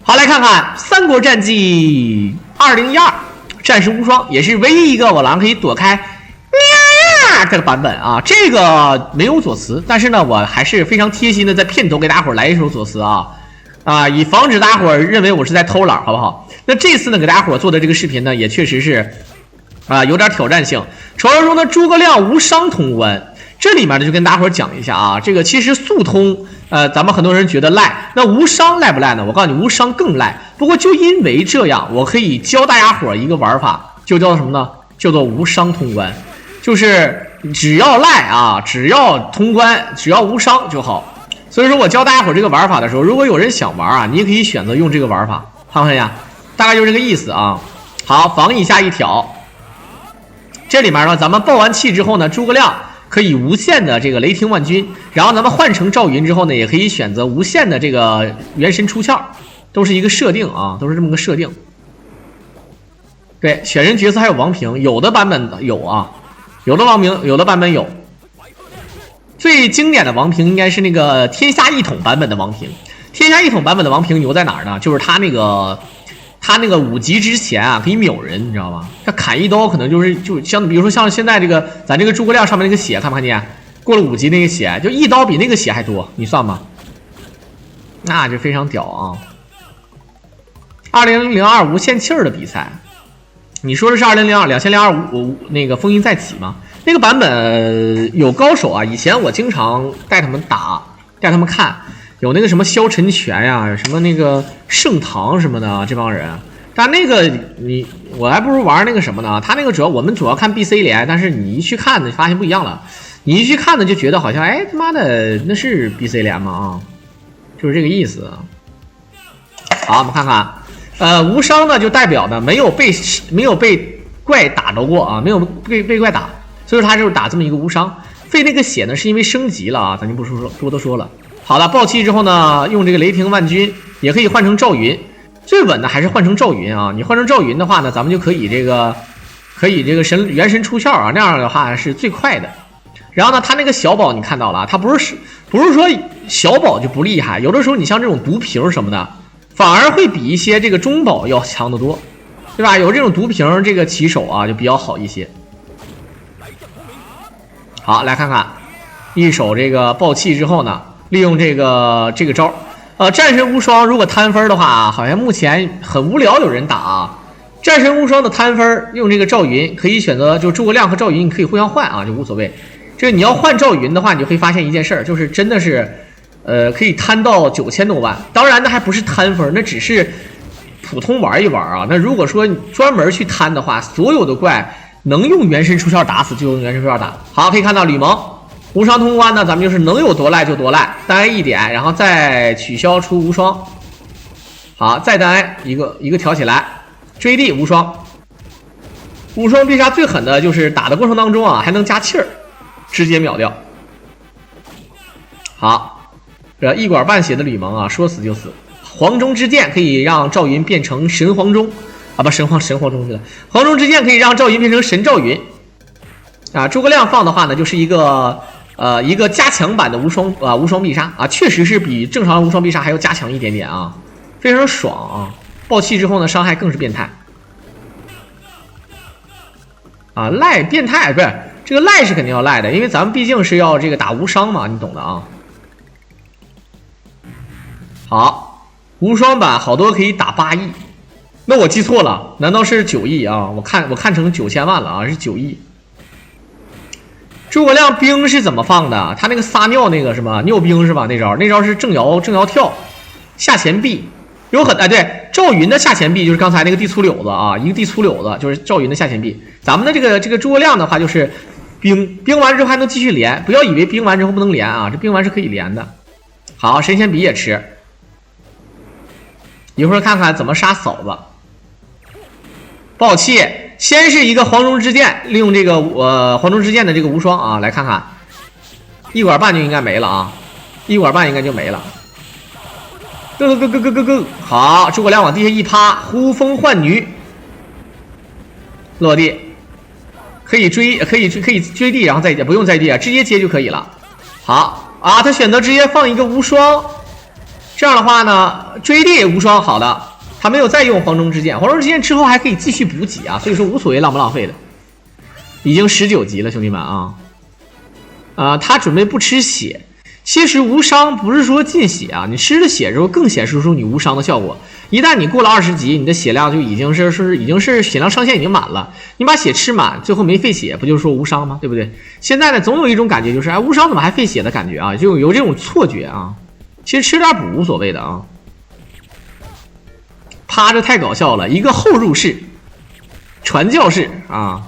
好，来看看《三国战记2012》战神无双，也是唯一一个我狼可以躲开这个版本啊。这个没有左慈，但是呢，我还是非常贴心的在片头给大伙来一首左慈啊，以防止大伙认为我是在偷懒，好不好？那这次呢，给大伙做的这个视频呢，也确实是有点挑战性。传说中的诸葛亮无伤通关。这里面呢，就跟大伙讲一下啊，这个其实速通，咱们很多人觉得赖，那无伤赖不赖呢？我告诉你，无伤更赖。不过就因为这样，我可以教大家伙一个玩法，就叫什么呢？叫做无伤通关，就是只要赖啊，只要通关，只要无伤就好。所以说我教大家伙这个玩法的时候，如果有人想玩啊，你也可以选择用这个玩法，看看呀，大概就是这个意思啊。好，防一下一挑，这里面呢，咱们爆完气之后呢，诸葛亮可以无限的这个雷霆万钧，然后咱们换成赵云之后呢，也可以选择无限的这个元神出鞘，都是一个设定啊，都是这么个设定。对，选人角色还有王平，有的版本有啊，有的版本有。最经典的王平应该是那个天下一统版本的王平。天下一统版本的王平牛在哪儿呢？就是他那个5级之前啊，可以秒人，你知道吗？他砍一刀可能就像比如说像现在这个咱这个诸葛亮上面那个血，看不看见？过了5级那个血，就一刀比那个血还多，你算吧，那就非常屌啊！2002无限气儿的比赛，你说的是2002那个风云再起吗？那个版本有高手啊，以前我经常带他们打，带他们看。有那个什么萧晨全呀，什么那个盛唐什么的这帮人，但那个我还不如玩那个什么呢？他那个我们主要看 BC 连，但是你一去看呢，发现不一样了。你一去看呢，就觉得好像哎他妈的那是 BC 连吗？啊，就是这个意思。好，我们看看，无伤呢就代表呢没有被怪打着过啊，没有被怪打，所以说他就是打这么一个无伤。费那个血呢是因为升级了啊，咱就不多说了。好了，爆气之后呢，用这个雷霆万钧也可以换成赵云，最稳的还是换成赵云啊。你换成赵云的话呢，咱们就可以这个元神出鞘啊，那样的话是最快的。然后呢，他那个小宝你看到了，他不是说小宝就不厉害，有的时候你像这种毒瓶什么的，反而会比一些这个中宝要强得多，对吧？有这种毒瓶这个起手啊，就比较好一些。好，来看看一手这个爆气之后呢。利用这个招，战神无双如果摊分的话，好像目前很无聊有人打啊。战神无双的摊分用这个赵云可以选择，就诸葛亮和赵云你可以互相换啊，就无所谓。这个你要换赵云的话，你就会发现一件事儿，就是真的是，可以摊到9000多万。当然那还不是摊分，那只是普通玩一玩啊。那如果说你专门去摊的话，所有的怪能用元神出鞘打死就用元神出鞘打。好，可以看到吕蒙。无伤通关呢，咱们就是能有多赖就多赖，单 A 1点，然后再取消出无双。好，再单 A 一个挑起来，追地无双。无双必杀最狠的就是打的过程当中啊，还能加气儿，直接秒掉。好，这一管半血的吕蒙啊，说死就死。黄忠之剑可以让赵云变成神黄忠啊，不神黄忠去了。黄忠之剑可以让赵云变成神赵云啊。诸葛亮放的话呢，就是一个加强版的无双必杀啊，确实是比正常的无双必杀还要加强一点点啊，非常爽啊！爆气之后呢，伤害更是变态啊，赖变态不是这个赖是肯定要赖的，因为咱们毕竟是要这个打无伤嘛，你懂的啊。好，无双版好多可以打8亿，那我记错了，难道是9亿啊？我看成9000万了啊，是9亿。诸葛亮兵是怎么放的？他那个撒尿那个是吧？尿兵是吧？那招是正摇跳，下前臂有对，赵云的下前臂就是刚才那个地粗柳子啊，一个地粗柳子就是赵云的下前臂。咱们的这个诸葛亮的话就是兵完之后还能继续连，不要以为兵完之后不能连啊，这兵完是可以连的。好，神仙笔也吃，一会儿看看怎么杀嫂子。爆气。先是一个黄忠之剑，利用这个黄忠之剑的这个无双啊，来看看，一管半就应该没了啊，一管半应该就没了。好，诸葛亮往地下一趴，呼风唤女，落地，可以追地，然后再接，不用再接，直接接就可以了。好啊，他选择直接放一个无双，这样的话呢，追地无双好的，他没有再用黄忠之剑，黄忠之剑之后还可以继续补给啊，所以说无所谓浪不浪费的。已经19级了，兄弟们啊！他准备不吃血。其实无伤不是说进血啊，你吃了血之后更显示出你无伤的效果。一旦你过了20级，你的血量就已经是血量上限已经满了。你把血吃满，最后没费血，不就是说无伤吗？对不对？现在呢，总有一种感觉就是，哎，无伤怎么还费血的感觉啊？就有这种错觉啊。其实吃点补无所谓的啊。趴着太搞笑了，一个后入式，传教士啊。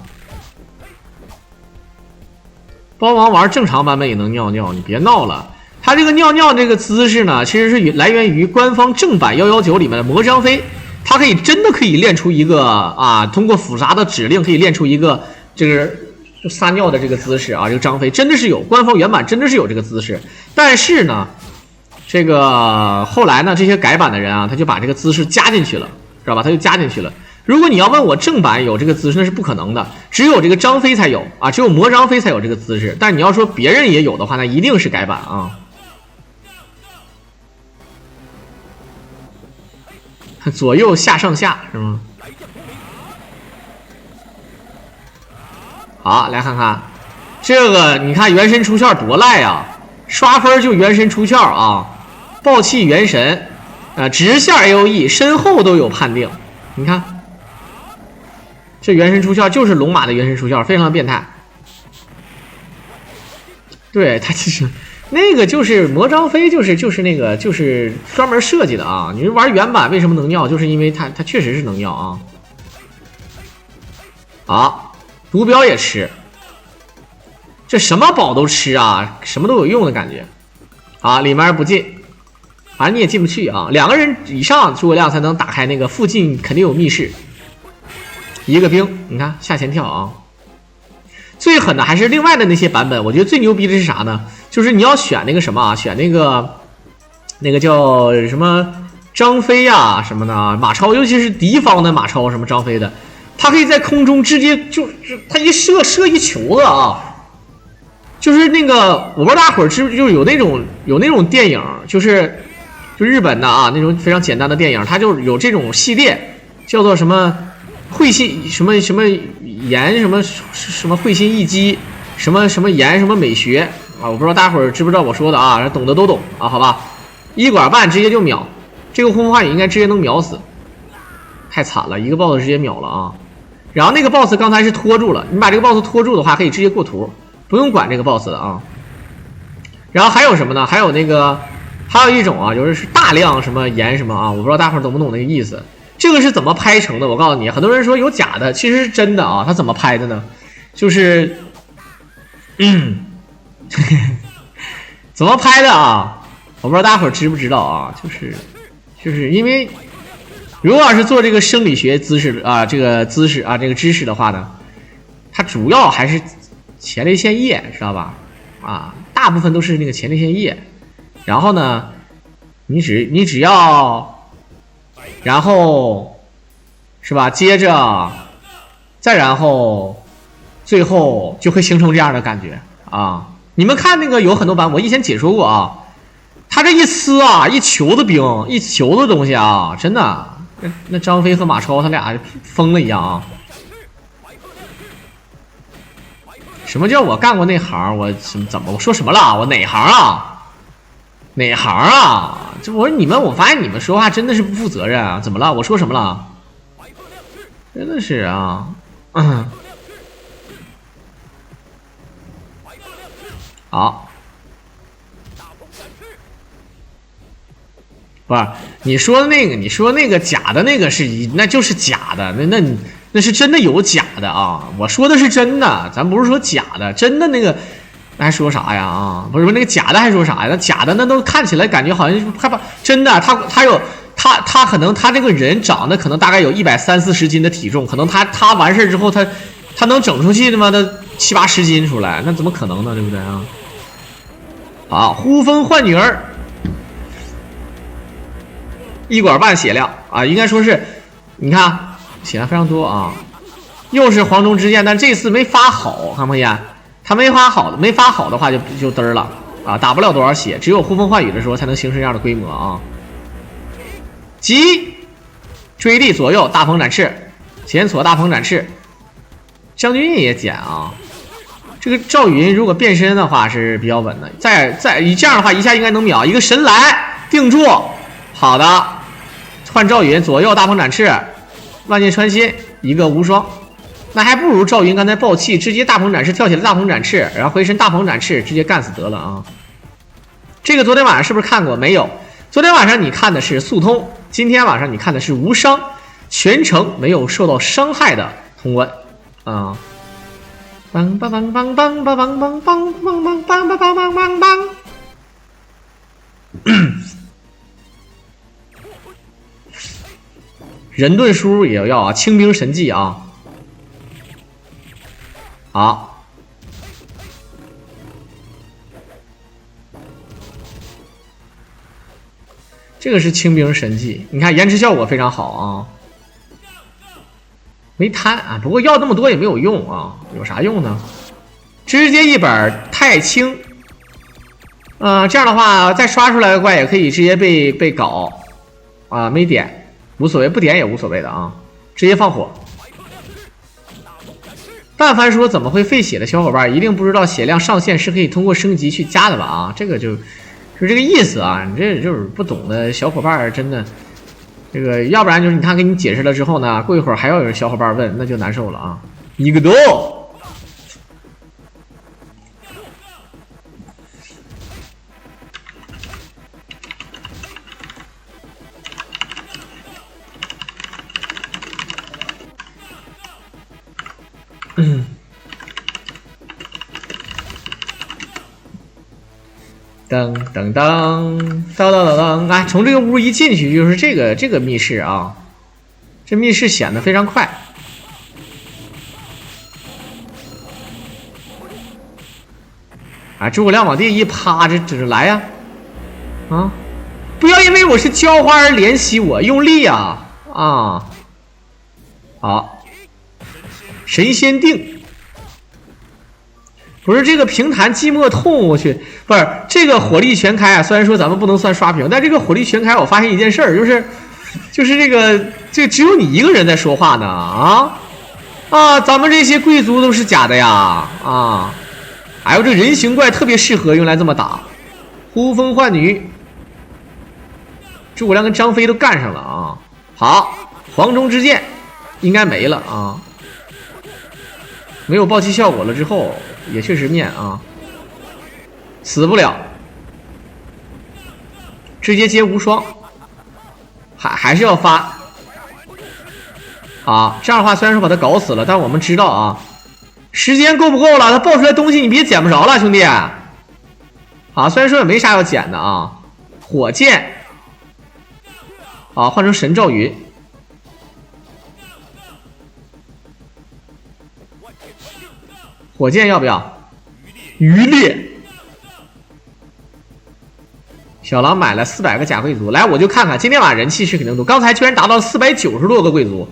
包王玩正常版本也能尿尿，你别闹了。他这个尿尿这个姿势呢，其实是来源于官方正版119里面的魔张飞，他真的可以练出一个啊，通过复杂的指令可以练出一个这个撒尿的这个姿势啊。这个张飞真的是有，官方原版真的是有这个姿势，但是呢，这个后来呢，这些改版的人啊，他就把这个姿势加进去了，知道吧？他就加进去了。如果你要问我正版有这个姿势，那是不可能的，只有这个张飞才有啊，只有魔张飞才有这个姿势。但你要说别人也有的话，那一定是改版啊。左右下上下是吗？好，来看看这个，你看原神出鞘多赖啊，刷分就原神出鞘啊，暴气元神，直线 AOE， 身后都有判定，你看。这原神出鞘就是龙马的原神出鞘，非常的变态。对，他其实那个就是魔张飞，就是那个就是专门设计的啊。你玩原版为什么能尿？就是因为他确实是能尿啊。好，毒镖也吃，这什么宝都吃啊，什么都有用的感觉。啊，里面不进，反正你也进不去啊。2个人以上诸葛亮才能打开那个附近肯定有密室。一个兵，你看下前跳啊！最狠的还是另外的那些版本，我觉得最牛逼的是啥呢？就是你要选那个什么啊，选那个叫什么张飞呀、什么的马超，尤其是敌方的马超什么张飞的，他可以在空中直接他一射一球子啊！就是那个我不知道大伙儿知不知，就是有那种电影，就日本的啊那种非常简单的电影，它就有这种系列，叫做什么？会心什么言什么会心一击什么言什么美学啊，我不知道大伙儿知不知道我说的啊，懂的都懂啊，好吧，一管半直接就秒，这个呼风唤雨应该直接能秒死，太惨了，一个 boss 直接秒了啊。然后那个 boss 刚才是拖住了，你把这个 boss 拖住的话，可以直接过图，不用管这个 boss 的啊。然后还有什么呢？还有一种啊，就是大量什么言什么啊，我不知道大伙儿懂不懂那个意思。这个是怎么拍成的？我告诉你，很多人说有假的，其实是真的啊。他怎么拍的呢？就是怎么拍的啊？我不知道大伙儿知不知道啊？就是因为如果要是做这个生理学姿势啊，这个知识的话呢，它主要还是前列腺液，知道吧？啊，大部分都是那个前列腺液。然后呢，你只要。然后，是吧？接着，再然后，最后就会形成这样的感觉啊！你们看那个有很多版，我以前解说过啊，他这一呲啊，一球的兵，一球的东西啊，真的，那张飞和马超他俩疯了一样啊！什么叫我干过那行？我我说什么了？我哪行啊？哪行啊？这我说我发现你们说话真的是不负责任啊！怎么了？我说什么了？真的是啊，好，不是你说那个假的那个那就是假的，那是真的有假的啊！我说的是真的，咱不是说假的，真的那个。还说啥呀啊？不是那个假的还说啥呀？那假的那都看起来感觉好像害怕，真的他可能他这个人长得可能大概有130-140斤的体重，可能他完事之后他能整出去他妈的70-80斤出来，那怎么可能呢？对不对啊？好，呼风唤女儿，一管半血量啊，应该说是，你看血量非常多啊，又是黄忠之剑，但这次没发好，看不见。他没发好的话就嘚儿了啊，打不了多少血，只有呼风唤雨的时候才能形成这样的规模啊。急追地左右大鹏展翅，检索大鹏展翅，将军也减啊。这个赵云如果变身的话是比较稳的，再以这样的话一下应该能秒一个神来定住。好的，换赵云左右大鹏展翅，万箭穿心一个无双，那还不如赵云刚才爆气直接大鹏展翅跳起来大鹏展翅，然后回身大鹏展翅直接干死得了啊。这个昨天晚上是不是看过？没有，昨天晚上你看的是速通，今天晚上你看的是无伤，全程没有受到伤害的通关啊。梆梆梆梆梆梆梆梆梆梆梆梆梆梆梆梆。人盾书也要啊，轻兵神技啊。好，这个是轻兵神技，你看延迟效果非常好啊。没贪啊，不过要那么多也没有用啊，有啥用呢？直接一本太轻，这样的话再刷出来的怪也可以直接被搞啊，没点无所谓，不点也无所谓的啊，直接放火。但凡说怎么会费血的小伙伴，一定不知道血量上限是可以通过升级去加的吧？啊，这个就这个意思啊，你这就是不懂的小伙伴真的。这个要不然就是他给你解释了之后呢，过一会儿还要有人小伙伴问，那就难受了啊！一个都，噔噔噔噔噔噔！哎，从这个屋一进去就是这个密室啊，这密室显得非常快。啊，诸葛亮往地一趴，这来呀！啊，不要因为我是浇花而怜惜我，用力啊！啊，好，神仙定。不是这个平弹寂寞痛，我去，不是这个火力全开啊！虽然说咱们不能算刷屏，但这个火力全开，我发现一件事儿，就是这只有你一个人在说话呢啊！咱们这些贵族都是假的呀啊！哎呦，这人形怪特别适合用来这么打，呼风唤雨，诸葛亮跟张飞都干上了啊！好，黄忠之剑应该没了啊，没有爆气效果了之后。也确实面啊，死不了，直接接无双，还是要发啊！这样的话虽然说把他搞死了，但我们知道啊，时间够不够了？他爆出来东西你别捡不着了，兄弟！啊，虽然说也没啥要捡的啊，火箭啊，换成神赵云。火箭要不要？余烈，小狼买了400个假贵族，来我就看看，今天晚上人气是肯定多，刚才居然达到490多个贵族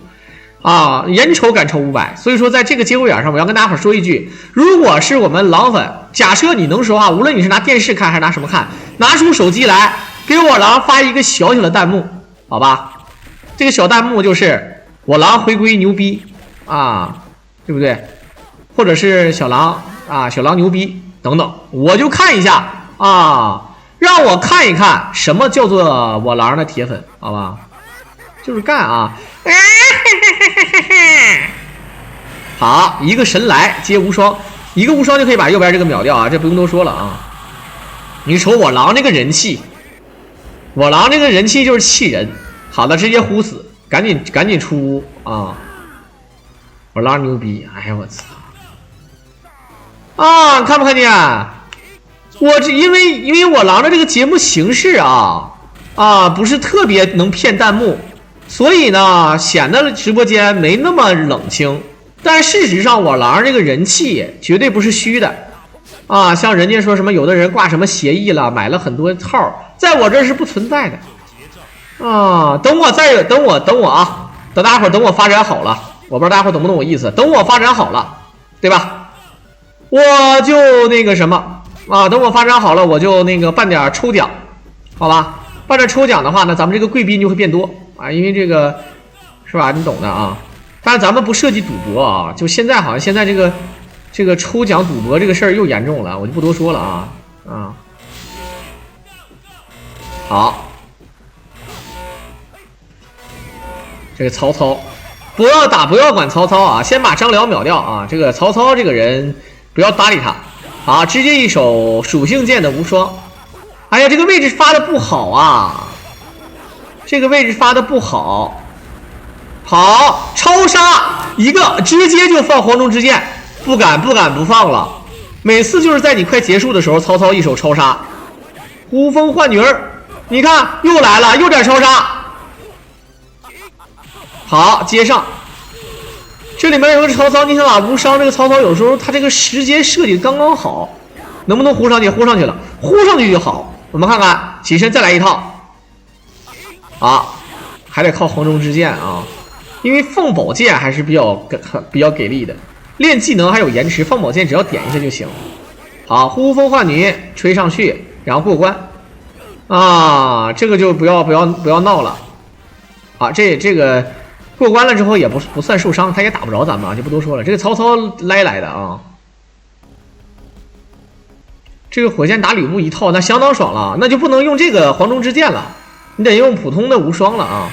啊，眼瞅赶超500，所以说在这个节骨眼上，我要跟大家伙说一句，如果是我们狼粉，假设你能说话，无论你是拿电视看还是拿什么看，拿出手机来给我狼发一个小小的弹幕，好吧？这个小弹幕就是我狼回归牛逼啊，对不对？或者是小狼啊，小狼牛逼等等，我就看一下啊，让我看一看什么叫做我狼的铁粉，好吧？就是干啊！好，一个神来接无双，一个无双就可以把右边这个秒掉啊，这不用多说了啊。你瞅我狼这个人气，我狼这个人气就是气人。好的，直接呼死，赶紧出屋啊！我狼牛逼，哎呀我操！啊，看不看见？我这因为我狼的这个节目形式啊不是特别能骗弹幕，所以呢显得直播间没那么冷清。但事实上我狼这个人气绝对不是虚的啊，像人家说什么有的人挂什么协议了，买了很多号，在我这是不存在的啊。等我啊，等大家伙等我发展好了，我不知道大家伙懂不懂我意思。等我发展好了，对吧？我就那个什么啊，等我发展好了，我就那个办点抽奖，好吧？把这抽奖的话呢，咱们这个贵宾就会变多啊，因为这个是吧？你懂的啊。当然咱们不涉及赌博啊，就现在好像现在这个抽奖赌博这个事儿又严重了，我就不多说了啊啊。好，这个曹操不要打，不要管曹操啊，先把张辽秒掉啊。这个曹操这个人不要搭理他，好，直接一手属性剑的无双。哎呀，这个位置发的不好啊，这个位置发的不好。好，超杀一个，直接就放黄忠之剑，不敢不放了。每次就是在你快结束的时候，曹操一手超杀，呼风唤女儿。你看又来了，又点超杀。好，接上。这里面有个曹操，你想打无伤，这个曹操有时候他这个时间设计刚刚好，能不能呼上去？呼上去了，呼上去就好。我们看看，起身再来一套。啊，还得靠黄忠之剑啊，因为放宝剑还是比较给力的。练技能还有延迟，放宝剑只要点一下就行。好，呼风唤雨吹上去，然后过关。啊，这个就不要闹了。啊，这个过关了之后也不算受伤，他也打不着咱们啊，就不多说了。这个曹操来的啊，这个火箭打吕布一套，那相当爽了，那就不能用这个黄忠之剑了，你得用普通的无双了啊。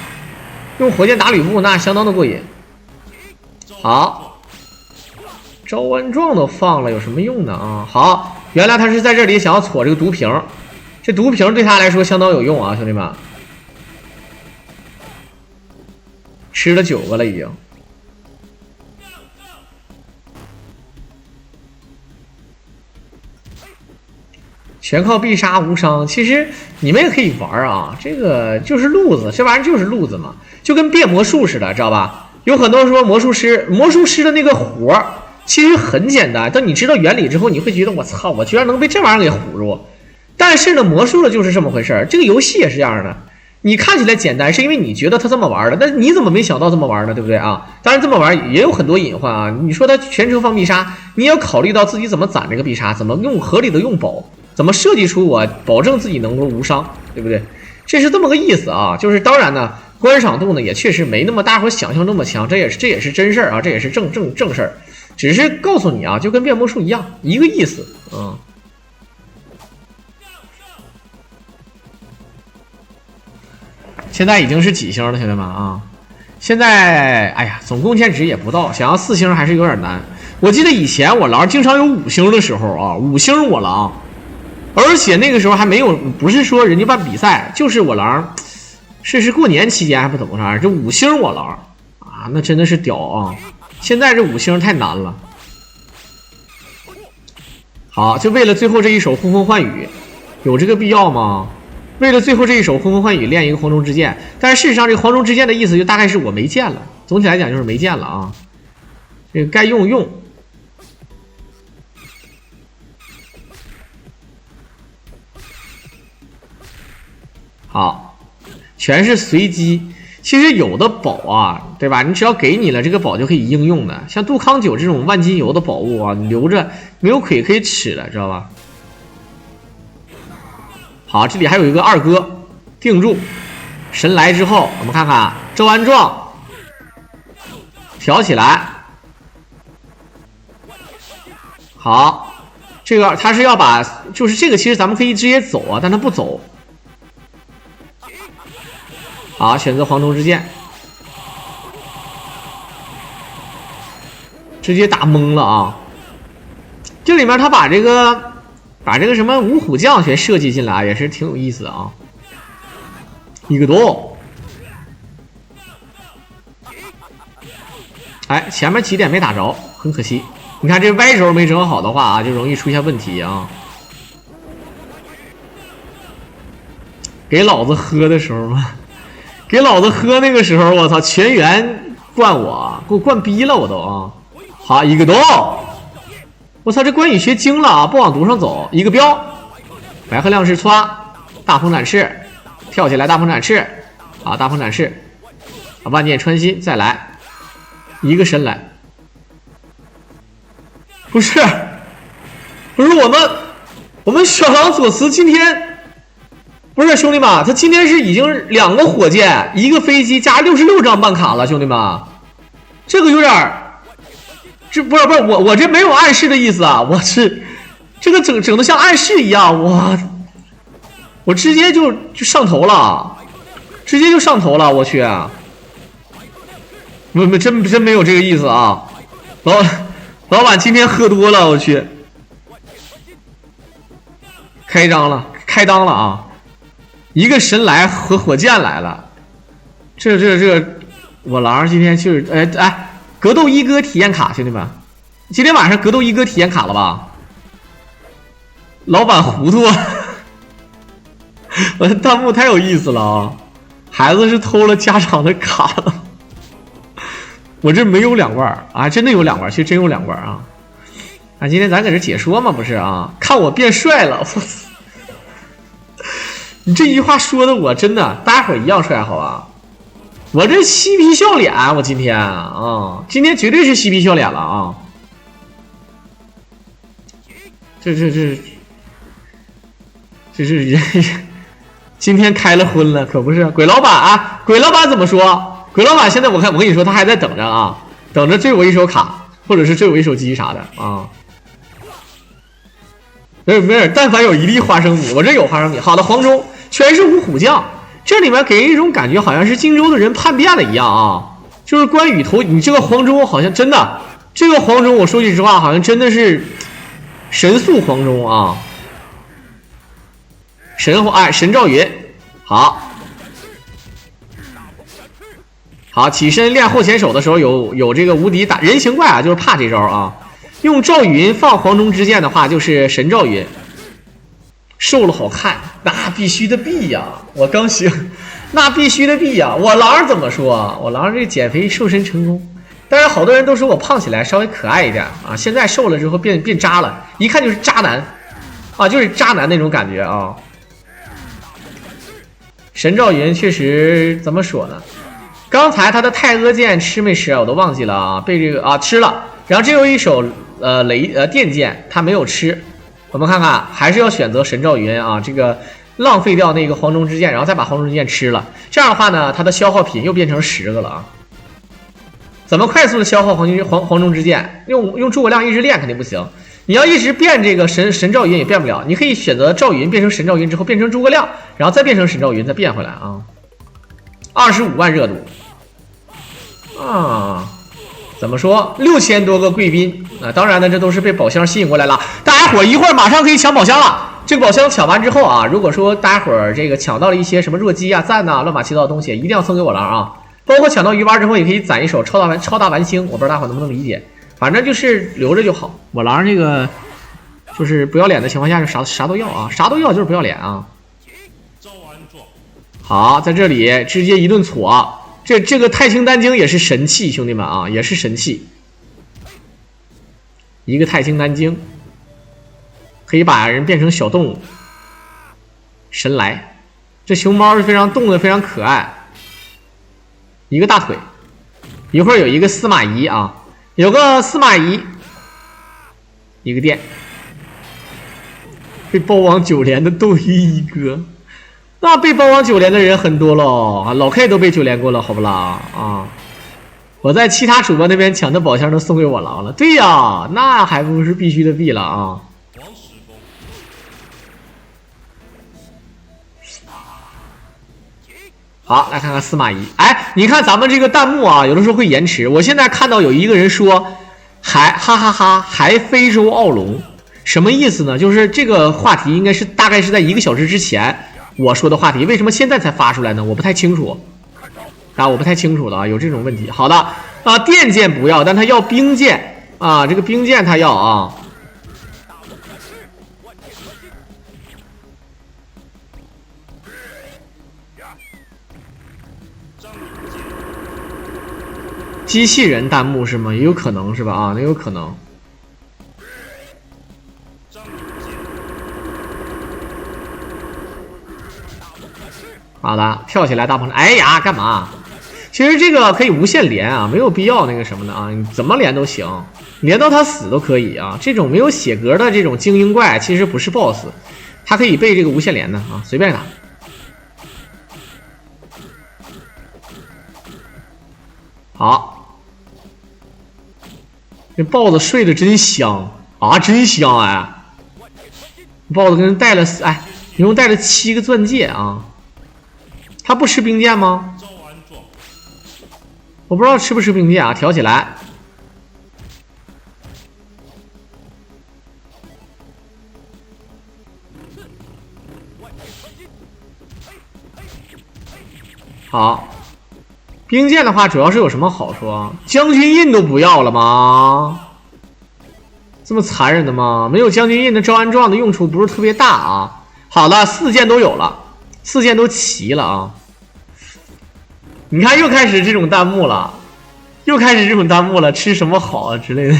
用火箭打吕布那相当的过瘾。好，招安状都放了，有什么用呢啊？好，原来他是在这里想要戳这个毒瓶。这毒瓶对他来说相当有用啊，兄弟们，吃了9个了已经。全靠必杀无伤，其实你们也可以玩啊，这个就是路子，这玩意儿就是路子嘛，就跟变魔术似的，知道吧？有很多人说魔术师的那个活儿其实很简单，当你知道原理之后，你会觉得我操，我居然能被这玩意儿给唬住。但是呢，魔术的就是这么回事儿，这个游戏也是这样的。你看起来简单，是因为你觉得他这么玩的，但是你怎么没想到这么玩呢？对不对啊？当然这么玩也有很多隐患啊。你说他全程放必杀，你也要考虑到自己怎么攒这个必杀，怎么用合理的用宝，怎么设计出我保证自己能够无伤，对不对？这是这么个意思啊。就是当然呢，观赏度呢也确实没那么大伙想象那么强，这也是真事儿啊，这也是正事儿。只是告诉你啊，就跟变魔术一样，一个意思啊。现在已经是几星了，兄弟们啊！现在，哎呀，总贡献值也不到，想要4星还是有点难。我记得以前我狼经常有5星的时候啊，5星我狼，而且那个时候还没有，不是说人家办比赛，就是我狼，是过年期间还不怎么着，这5星我狼啊，那真的是屌啊！现在这5星太难了。好，就为了最后这一手呼风唤雨，有这个必要吗？为了最后这一手呼风唤雨练一个黄忠之剑，但是事实上这个黄忠之剑的意思就大概是我没剑了，总体来讲就是没剑了啊。这个该用。好，全是随机。其实有的宝啊，对吧？你只要给你了，这个宝就可以应用的。像杜康酒这种万金油的宝物啊，你留着没有亏可以吃了，知道吧？好，这里还有一个二哥定住，神来之后，我们看看招安状，挑起来。好，这个他是要把，就是这个其实咱们可以直接走啊，但他不走。好，选择黄忠之剑，直接打懵了啊！这里面他把这个什么五虎将全设计进来，也是挺有意思的啊。一个多，哎，前面起点没打着，很可惜。你看这歪轴没整好的话啊，就容易出现问题啊。给老子喝的时候嘛，给老子喝那个时候，我操，全员灌我，给我灌逼了我都啊！好，一个多。我操，这关羽学精了啊！不往毒上走，一个标，白鹤亮翅歘，大鹏展翅，跳起来大鹏展翅，啊，大鹏展翅，啊，万箭穿心，再来一个神来，不是我们小狼左慈今天不是兄弟们，他今天是已经2个火箭、1个飞机加66张办卡了，兄弟们，这个有点，这不是我这没有暗示的意思啊，我是这个整的像暗示一样，我直接就上头了，直接就上头了，我去，真没有这个意思啊，老板今天喝多了，我去，开裆了啊！一个神来和火箭来了，这我狼今天就是格斗一哥体验卡，兄弟们，今天晚上格斗一哥体验卡了吧？老板糊涂，我的弹幕太有意思了啊！孩子是偷了家长的卡了，我这没有2罐啊，真的有2罐，其实真有2罐啊！啊，今天咱搁这解说嘛，不是啊？看我变帅了，我操！你这句话说的我真的，大家伙一样帅，好吧？我这嬉皮笑脸，我今天啊，今天绝对是嬉皮笑脸了啊！这是今天开了荤了，可不是？鬼老板啊，鬼老板怎么说？鬼老板现在我跟你说，他还在等着啊，等着追我一手卡，或者是追我一手机啥的啊。没事，但凡有一粒花生米，我这有花生米。好的，黄忠全是五虎将，这里面给人一种感觉，好像是荆州的人叛变了一样啊。就是关羽你这个黄忠好像真的，这个黄忠我说句实话，好像真的是神速黄忠啊。神赵云，好，起身练后前手的时候有这个无敌打人形怪啊，就是怕这招啊。用赵云放黄忠之剑的话，就是神赵云，瘦了好看，那必须的必呀！我刚醒，那必须的必呀！我狼怎么说？我狼这减肥瘦身成功，但是好多人都说我胖起来稍微可爱一点啊，现在瘦了之后变渣了，一看就是渣男啊，就是渣男那种感觉啊。神赵云确实怎么说呢？刚才他的太阿剑吃没吃啊？我都忘记了啊，被这个啊吃了。然后这有一手电剑，他没有吃。我们看看，还是要选择神赵云啊，这个浪费掉那个黄忠之剑，然后再把黄忠之剑吃了。这样的话呢，他的消耗品又变成10个了啊。怎么快速的消耗黄忠之剑？用诸葛亮一直练肯定不行。你要一直变这个神赵云也变不了，你可以选择赵云变成神赵云之后变成诸葛亮，然后再变成神赵云再变回来啊。25万热度啊。怎么说？6000多个贵宾啊！当然呢，这都是被宝箱吸引过来了。大家伙一会儿马上可以抢宝箱了。这个宝箱抢完之后啊，如果说大家伙这个抢到了一些什么弱鸡啊、赞呐、乱七八糟的东西，一定要送给我狼啊！包括抢到鱼丸之后，也可以攒一手超大丸星。我不知道大伙能不能理解，反正就是留着就好。我狼这个就是不要脸的情况下，就啥都要啊，啥都要就是不要脸啊。好，在这里直接一顿挫。这个太清丹经也是神器，兄弟们啊，也是神器。一个太清丹经可以把人变成小动物。神来，这熊猫是非常动的非常可爱。一个大腿，一会儿有一个司马懿啊，有个司马懿，一个电，被包王9连的斗鱼一哥。那被包王9连的人很多了啊，老 K 都被9连过了，好不啦啊？我在其他主播那边抢的宝箱都送给我狼了，对呀，那还不是必须的必了啊！好，来看看司马懿。哎，你看咱们这个弹幕啊，有的时候会延迟。我现在看到有一个人说，还非洲奥龙，什么意思呢？就是这个话题应该是大概是在1个小时之前。我说的话题为什么现在才发出来呢？我不太清楚啊，我不太清楚的啊，有这种问题。好的啊，电剑不要，但他要兵剑啊，这个兵剑他要啊。机器人弹幕是吗？也有可能是吧？啊，那有可能。好的，跳起来大鹏程，哎呀，干嘛？其实这个可以无限连啊，没有必要那个什么的啊，你怎么连都行，连到他死都可以啊。这种没有血格的这种精英怪，其实不是 BOSS， 它可以被这个无限连的啊，随便打。好，这豹子睡得真香啊，真香哎！豹子跟人带了哎，一共带了7个钻戒啊。他不吃兵剑吗？我不知道吃不吃兵剑啊，挑起来。好，兵剑的话，主要是有什么好处啊？将军印都不要了吗？这么残忍的吗？没有将军印的招安状的用处不是特别大啊。好了，4件都有了，4件都齐了啊。你看，又开始这种弹幕了，吃什么好啊之类的。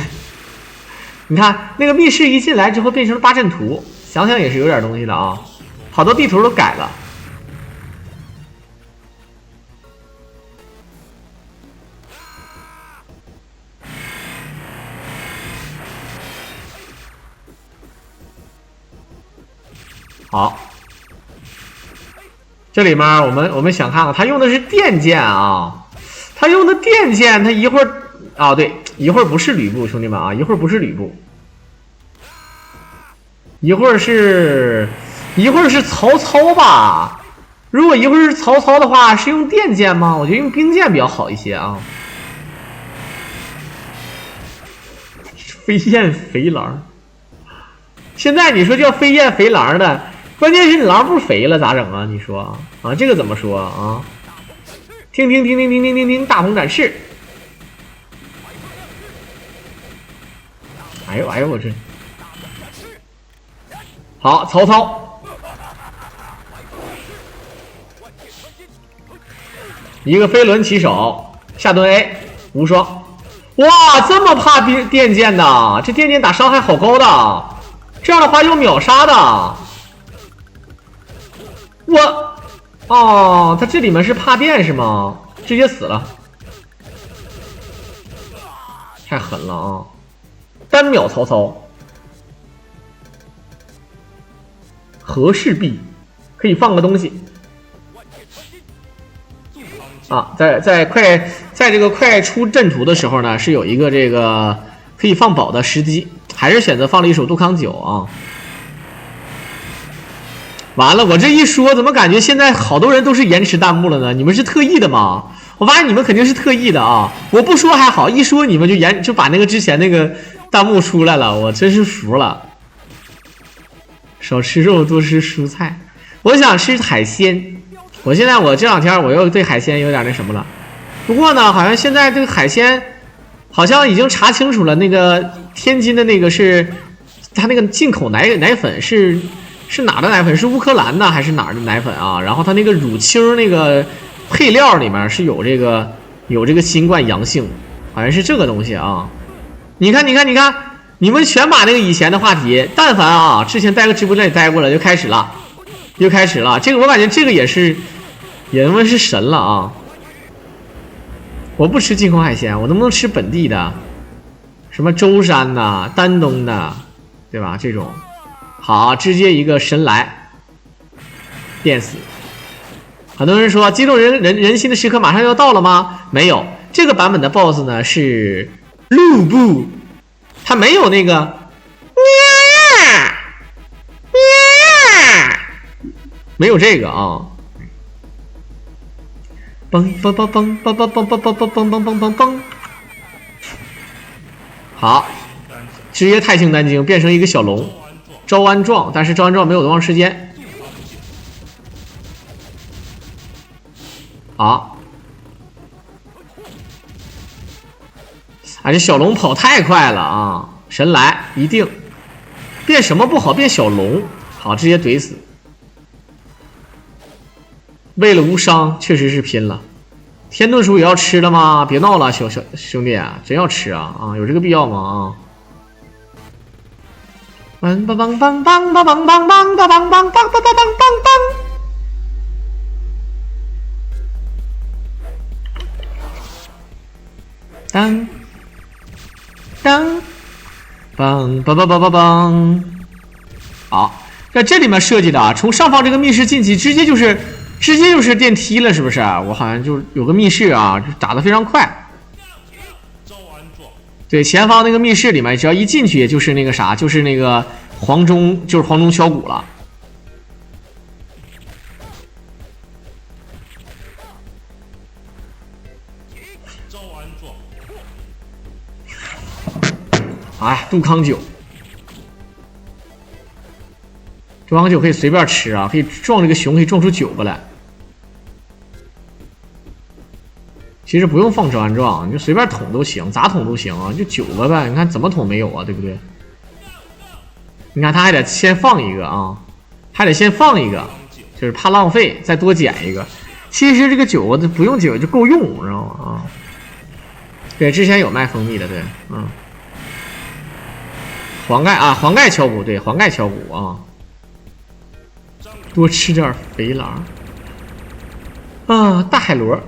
你看那个密室一进来之后变成了8阵图，想想也是有点东西的啊。好多地图都改了。好，这里面我们想看看，他用的是电剑啊，他用的电剑，他一会儿啊，对，一会儿不是吕布，兄弟们啊，一会儿不是吕布，一会儿是曹操吧？如果一会儿是曹操的话，是用电剑吗？我觉得用兵剑比较好一些啊。飞燕肥狼，现在你说叫飞燕肥狼的。关键是你狼不肥了咋整啊？你说啊，这个怎么说啊？听，大鹏展翅！哎呦我这好，曹操一个飞轮起手下蹲 A 无双，哇，这么怕电剑的，这电剑打伤害好高的，这样的话又秒杀的。哦，他这里面是怕电是吗？直接死了，太狠了啊！单秒曹操，和氏璧可以放个东西啊，在这个快出阵图的时候呢，是有一个这个可以放宝的时机，还是选择放了一手杜康9啊。完了，我这一说，怎么感觉现在好多人都是延迟弹幕了呢？你们是特意的吗？我发现你们肯定是特意的啊！我不说还好，一说你们就把那个之前那个弹幕出来了，我真是服了。少吃肉，多吃蔬菜。我想吃海鲜，我这两天我又对海鲜有点那什么了。不过呢，好像现在这个海鲜好像已经查清楚了，那个天津的那个是它那个进口奶粉是哪的奶粉？是乌克兰的还是哪儿的奶粉啊？然后它那个乳清那个配料里面是有这个新冠阳性，好像是这个东西啊。你看，你们全把那个以前的话题，但凡啊之前在个直播间里待过了，就开始了。这个我感觉这个也他妈是神了啊！我不吃进口海鲜，我能不能吃本地的？什么舟山的、丹东的，对吧？这种。好，直接一个神来电死。很多人说击中人心的时刻马上要到了吗？没有，这个版本的 BOSS 呢是陆布，他没有那个没有这个啊。嘣，好，直接太清丹经变成一个小龙。招安状，但是招安状没有多长时间。好，啊，这小龙跑太快了啊！神来一定变什么不好，变小龙。好，直接怼死。为了无伤，确实是拼了。天遁书也要吃了吗？别闹了，小兄弟，真要吃啊！啊，有这个必要吗？啊！梆梆梆梆梆梆梆梆梆梆梆梆梆梆当当梆梆梆梆梆梆。好，在这里面设计的啊，从上方这个密室进去，直接就是电梯了，是不是？我好像就有个密室啊，就打得非常快。对，前方那个密室里面，只要一进去就是那个啥，就是那个黄钟，就是黄钟敲鼓了。哎，杜康酒，杜康酒可以随便吃啊，可以撞这个熊，可以撞出9个来。其实不用放招安撞，你就随便捅都行，咋捅都行啊，就9个呗。你看怎么捅没有啊，对不对？你看他还得先放一个啊，还得先放一个，就是怕浪费，再多捡一个。其实这个9个不用9个就够用，知道吗？啊，对，之前有卖蜂蜜的，对，嗯。黄盖啊，黄盖敲鼓，对，黄盖敲鼓啊。多吃点肥狼啊，大海螺。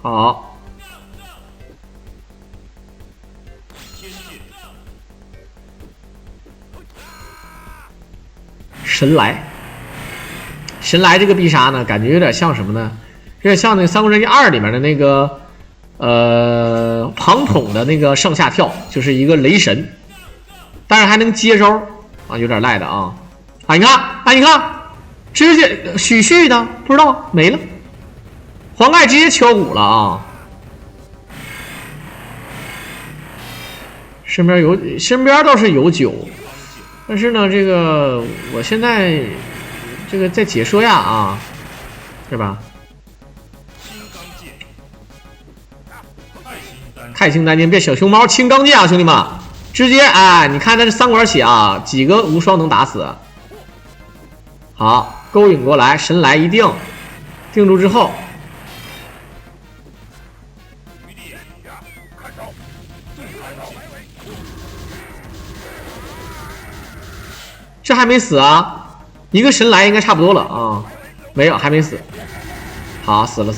好，神来，神来这个必杀呢，感觉有点像什么呢？有点像那个《三国战记2》里面的那个庞统的那个上下跳，就是一个雷神，但是还能接招啊，有点赖的啊！啊，你看，哎，你看，直接许旭的不知道没了，黄盖直接敲鼓了啊！身边倒是有酒，但是呢，这个我现在这个在解说呀啊，是吧？钛青单剑变小熊猫，青钢剑啊，兄弟们，直接哎，你看他这3管血啊，几个无双能打死。好，勾引过来，神来一定，定住之后，这还没死啊，一个神来应该差不多了啊，没有，还没死。好，死了。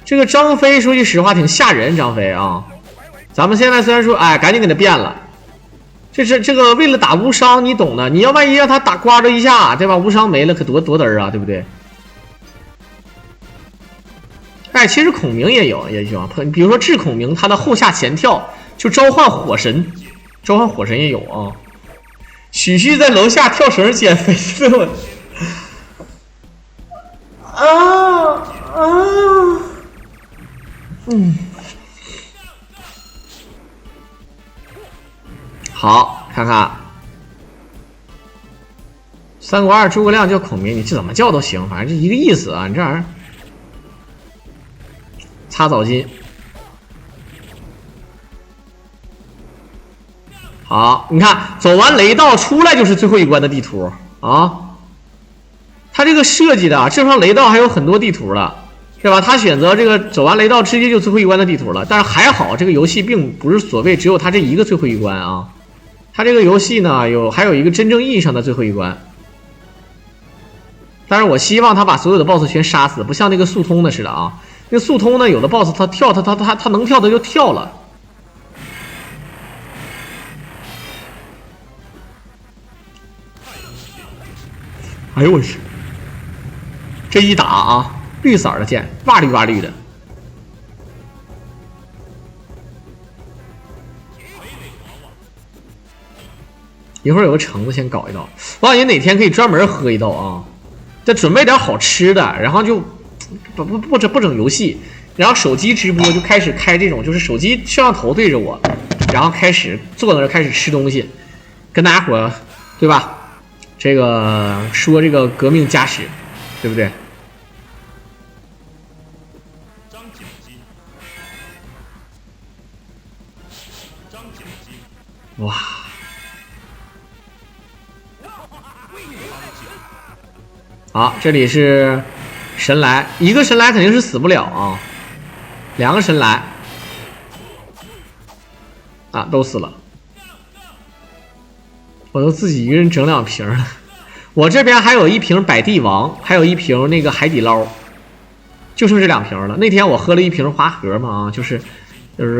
这个张飞说句实话挺吓人，张飞啊，咱们现在虽然说哎，赶紧给他变了，这个为了打无伤，你懂的，你要万一让他打刮着一下，对吧？无伤没了，可多嘚儿啊，对不对？哎，其实孔明也有，比如说智孔明，他的后下前跳就召唤火神也有啊。许旭在楼下跳绳减肥的，好，看看三国2诸葛亮叫孔明，你这怎么叫都行，反正就一个意思啊。你这玩意儿擦澡巾，好，你看走完雷道出来就是最后一关的地图啊。他这个设计的啊，正常雷道还有很多地图了，对吧？他选择这个走完雷道直接就最后一关的地图了，但是还好这个游戏并不是所谓只有他这一个最后一关啊。他这个游戏呢还有一个真正意义上的最后一关，但是我希望他把所有的 BOSS 全杀死，不像那个速通的似的啊。那个速通呢，有的 BOSS 他跳他能跳的就跳了。哎呦我去！这一打啊，绿色的剑，哇绿哇绿的。一会儿有个橙子先搞一道，我感觉哪天可以专门喝一道啊，再准备点好吃的，然后就不整游戏，然后手机直播就开始开这种，就是手机摄像头对着我，然后开始坐在那开始吃东西，跟大家伙对吧？这个说这个革命家史，对不对？哇！好，这里是神来，一个神来肯定是死不了啊，2个神来啊都死了，我都自己一个人整2瓶了。我这边还有1瓶百帝王，还有1瓶那个海底捞，就剩这2瓶了。那天我喝了1瓶花河嘛啊，就是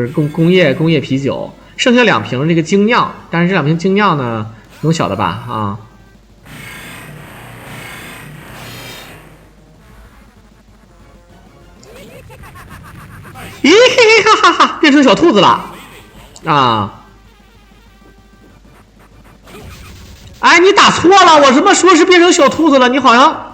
工业啤酒，剩下2瓶这个精酿，但是这2瓶精酿呢，能晓得吧啊？咦嘿嘿哈哈哈，变成小兔子了啊！哎，你打错了，我他妈说是变成小兔子了，你好像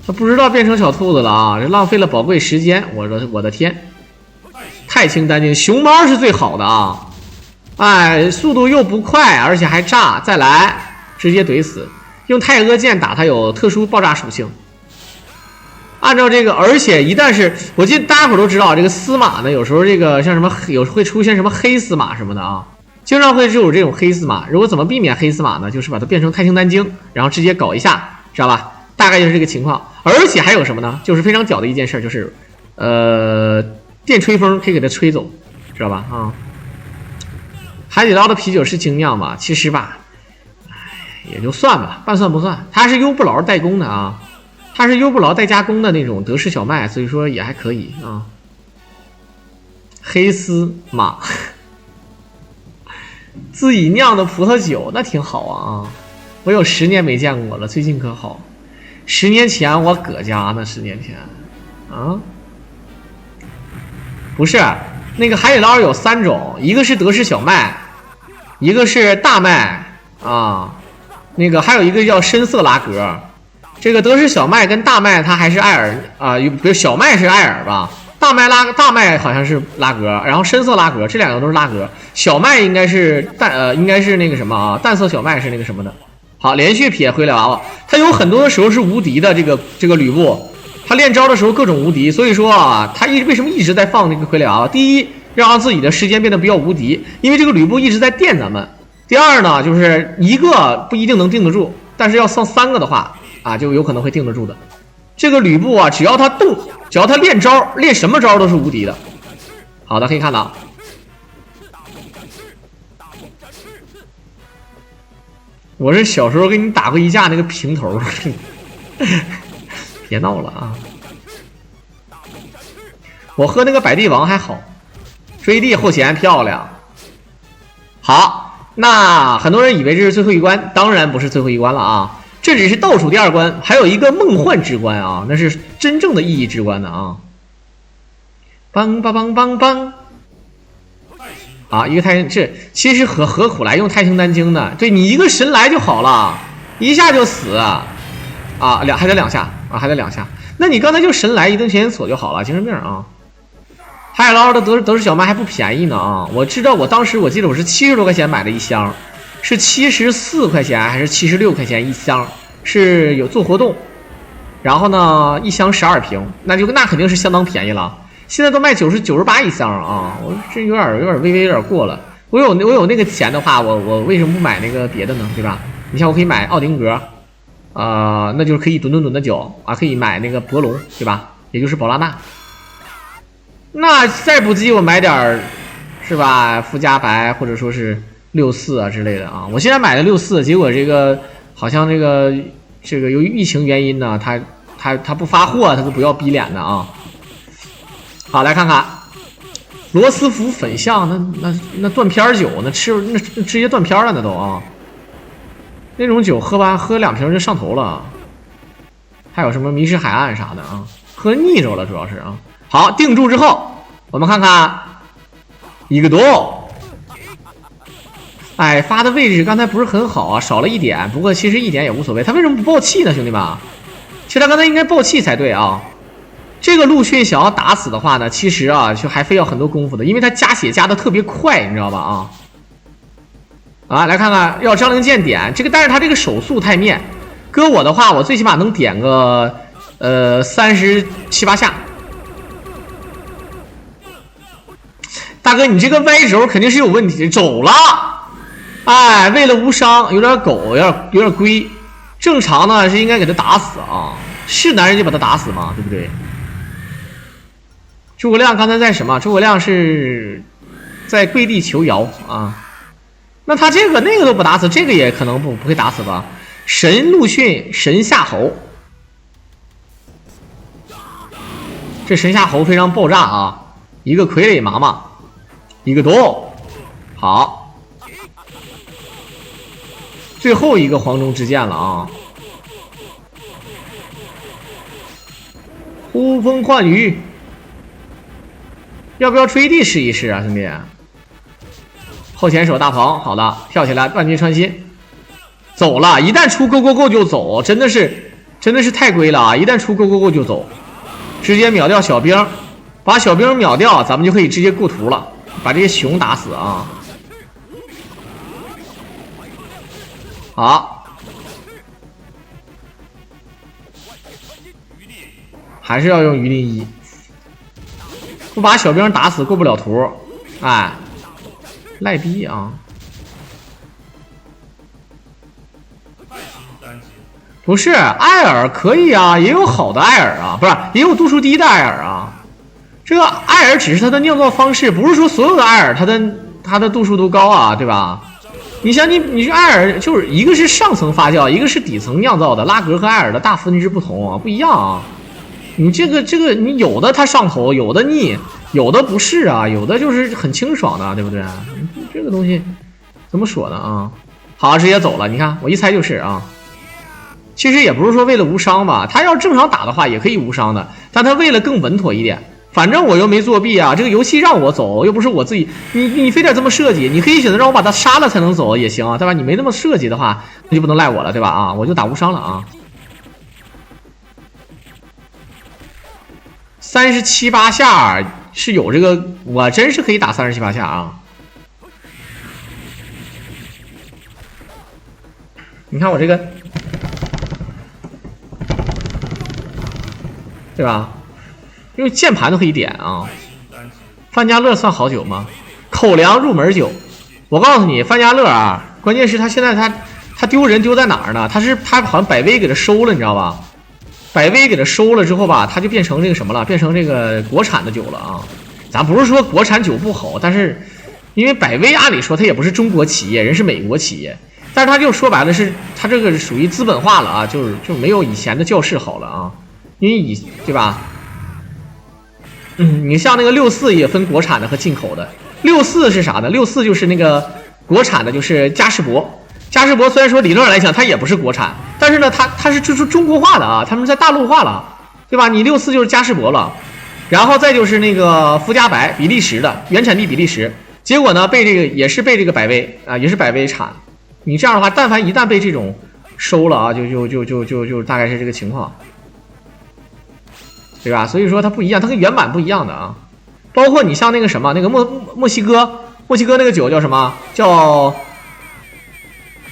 他不知道变成小兔子了啊！这浪费了宝贵时间，我的天！太清丹经，熊猫是最好的啊！哎，速度又不快，而且还炸，再来直接怼死。用太阿剑打它有特殊爆炸属性。按照这个，而且一旦是我记得大家伙都知道，这个司马呢，有时候这个像什么会出现什么黑司马什么的啊，经常会就有这种黑司马。如果怎么避免黑司马呢？就是把它变成太清丹经，然后直接搞一下，知道吧？大概就是这个情况。而且还有什么呢？就是非常屌的一件事，就是电吹风可以给它吹走，知道吧？啊，海底捞的啤酒是精酿吧？其实吧。也就算吧，半算不算。它是优布劳代工的啊，它是优布劳代加工的那种德式小麦，所以说也还可以啊。黑司马自己酿的葡萄酒，那挺好啊。我有10年没见过了，最近可好。10年前我搁家呢，10年前啊，不是那个海底捞有3种，一个是德式小麦，一个是大麦啊。那个还有一个叫深色拉格，这个德式小麦跟大麦它还是艾尔啊，比如小麦是艾尔吧，大麦好像是拉格，然后深色拉格，这2个都是拉格，小麦应该是应该是那个什么啊，淡色小麦是那个什么的。好，连续撇傀儡娃娃，它有很多的时候是无敌的，这个吕布，他练招的时候各种无敌，所以说啊，他为什么一直在放那个傀儡娃娃？第一，让自己的时间变得比较无敌，因为这个吕布一直在电咱们。第二呢，就是一个不一定能定得住，但是要上3个的话啊，就有可能会定得住的。这个吕布啊，只要他动，只要他练招，练什么招都是无敌的。好的，可以看到，我是小时候给你打过一架那个平头，别闹了啊！我喝那个百帝王还好，追地后弦漂亮。好。那很多人以为这是最后一关，当然不是最后一关了啊，这只是倒数第2关，还有一个梦幻之关啊，那是真正的意义之关的啊。梆梆梆梆梆，啊，一个太这其实何苦来用太清丹经呢？对你一个神来就好了，一下就死啊，还得2下啊，还得2下。那你刚才就神来一顿前锁就好了，精神病啊。海底捞的德式小麦还不便宜呢啊！我知道，我当时我记得我是70多块钱买的一箱，是74块钱还是76块钱一箱？是有做活动，然后呢一箱12瓶，那肯定是相当便宜了。现在都卖98一箱啊！我这有点微微有点过了。我有那个钱的话，我为什么不买那个别的呢？对吧？你像我可以买奥丁格，那就是可以吨的酒啊，可以买那个博龙，对吧？也就是宝拉纳。那再不济我买点是吧？富加白或者说是64啊之类的啊。我现在买的64，结果这个好像这个由于疫情原因呢，他不发货，他都不要逼脸的啊。好，来看看罗斯福粉象，那断片酒，那直接断片了，那都啊。那种酒喝2瓶就上头了。还有什么迷失海岸啥的啊，喝腻着了主要是啊。好，定住之后，我们看看一个多。哎，发的位置刚才不是很好啊，少了1点，不过其实1点也无所谓。他为什么不爆气呢，兄弟们？其实他刚才应该爆气才对啊。这个陆逊想要打死的话呢，其实啊，就还非要很多功夫的，因为他加血加的特别快，你知道吧？啊，来看看要张灵剑点这个，但是他这个手速太面，搁我的话，我最起码能点个37、8下。大哥，你这个歪轴肯定是有问题，走了。哎，为了无伤，有点狗，有点龟。正常呢是应该给他打死啊，是男人就把他打死嘛，对不对？诸葛亮刚才在什么？诸葛亮是在跪地求饶啊。那他这个那个都不打死，这个也可能不会打死吧？神陆逊，神夏侯。这神夏侯非常爆炸啊！一个傀儡麻麻，一个多，好，最后一个黄忠之剑了啊！呼风唤雨，要不要吹地试一试啊，兄弟？后前手大鹏，好的，跳起来万箭穿心，走了。一旦出 go 就走，真的是太龟了啊！一旦出 go 就走，直接秒掉小兵，把小兵秒掉，咱们就可以直接过图了，把这些熊打死啊！好，还是要用鱼鳞一，不把小兵打死过不了图，哎。赖逼啊！不是艾尔可以啊，也有好的艾尔啊，不是也有度数低的艾尔啊。这个艾尔只是它的酿造方式，不是说所有的艾尔它的度数都高啊，对吧？你像你艾尔就是一个是上层发酵，一个是底层酿造的，拉格和艾尔的大分支不同啊，不一样啊。你这个你有的它上头，有的腻。有的不是啊，有的就是很清爽的，对不对？这个东西怎么说呢啊？好，直接走了。你看，我一猜就是啊。其实也不是说为了无伤吧，他要正常打的话也可以无伤的，但他为了更稳妥一点。反正我又没作弊啊，这个游戏让我走，又不是我自己。你非得这么设计，你可以选择让我把他杀了才能走也行啊，对吧？你没那么设计的话，那就不能赖我了，对吧？啊，我就打无伤了啊。37、8下是有这个，我真是可以打37、8下啊！你看我这个，对吧？因为键盘都可以点啊。范家乐算好酒吗？口粮入门酒。我告诉你，范家乐啊，关键是他现在他丢人丢在哪儿呢？他好像百威给他收了，你知道吧？百威给它收了之后吧，它就变成这个什么了？变成这个国产的酒了啊！咱不是说国产酒不好，但是因为百威按理说它也不是中国企业，人是美国企业，但是它就说白了是它这个属于资本化了啊，就没有以前的教室好了啊，因为对吧？你像那个64也分国产的和进口的，64是啥呢？64就是那个国产的，就是嘉士伯。嘉士伯虽然说理论上来讲它也不是国产，但是呢它是就是中国化的啊，他们在大陆化了，对吧？你64就是嘉士伯了，然后再就是那个福加白，比利时的，原产地比利时，结果呢被这个也是被这个百威啊，也是百威产。你这样的话，但凡一旦被这种收了啊，就大概是这个情况，对吧？所以说它不一样，它跟原版不一样的啊。包括你像那个什么那个墨西哥那个酒叫什么？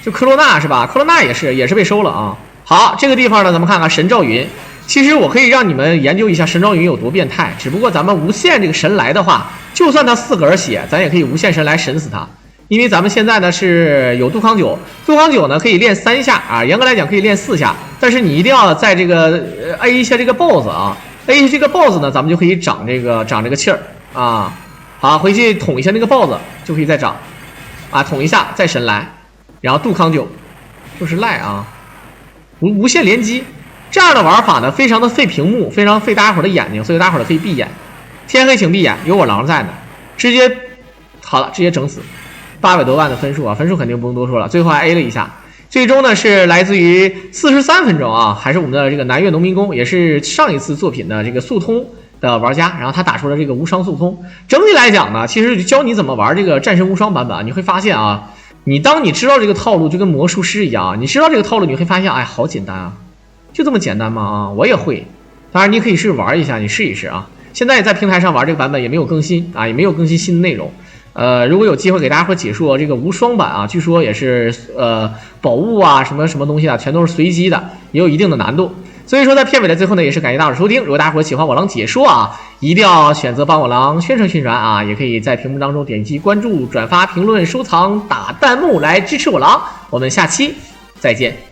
就科罗娜是吧？科罗娜也是被收了啊。好，这个地方呢，咱们看看神赵云。其实我可以让你们研究一下神赵云有多变态，只不过咱们无限这个神来的话，就算他4格血，咱也可以无限神来神死他。因为咱们现在呢是有杜康酒，杜康酒呢可以练3下啊，严格来讲可以练4下，但是你一定要在这个A 一下这个 BOSS 啊 ，A 一下这个 BOSS 呢，咱们就可以长这个气儿啊。好，回去捅一下那个 BOSS 就可以再长啊，捅一下再神来。然后杜康酒就是赖啊，无限连击这样的玩法呢，非常的费屏幕，非常费大家伙的眼睛，所以大家伙可以闭眼。天黑请闭眼，有我狼在呢，直接好了，直接整死，800多万的分数啊，分数肯定不用多说了。最后还 A 了一下，最终呢是来自于43分钟啊，还是我们的这个南岳农民工，也是上一次作品的这个速通的玩家，然后他打出了这个无双速通。整体来讲呢，其实教你怎么玩这个战神无双版本啊，你会发现啊。当你知道这个套路，就跟魔术师一样，你知道这个套路，你会发现，哎，好简单啊，就这么简单吗？啊，我也会。当然，你可以试玩一下，你试一试啊。现在在平台上玩这个版本也没有更新啊，也没有更新新的内容。如果有机会给大家伙解说这个无双版啊，据说也是宝物啊，什么什么东西啊，全都是随机的，也有一定的难度。所以说在片尾的最后呢，也是感谢大伙收听。如果大家伙喜欢我狼解说啊，一定要选择帮我狼宣传啊，也可以在屏幕当中点击关注、转发、评论、收藏、打弹幕来支持我狼。我们下期再见。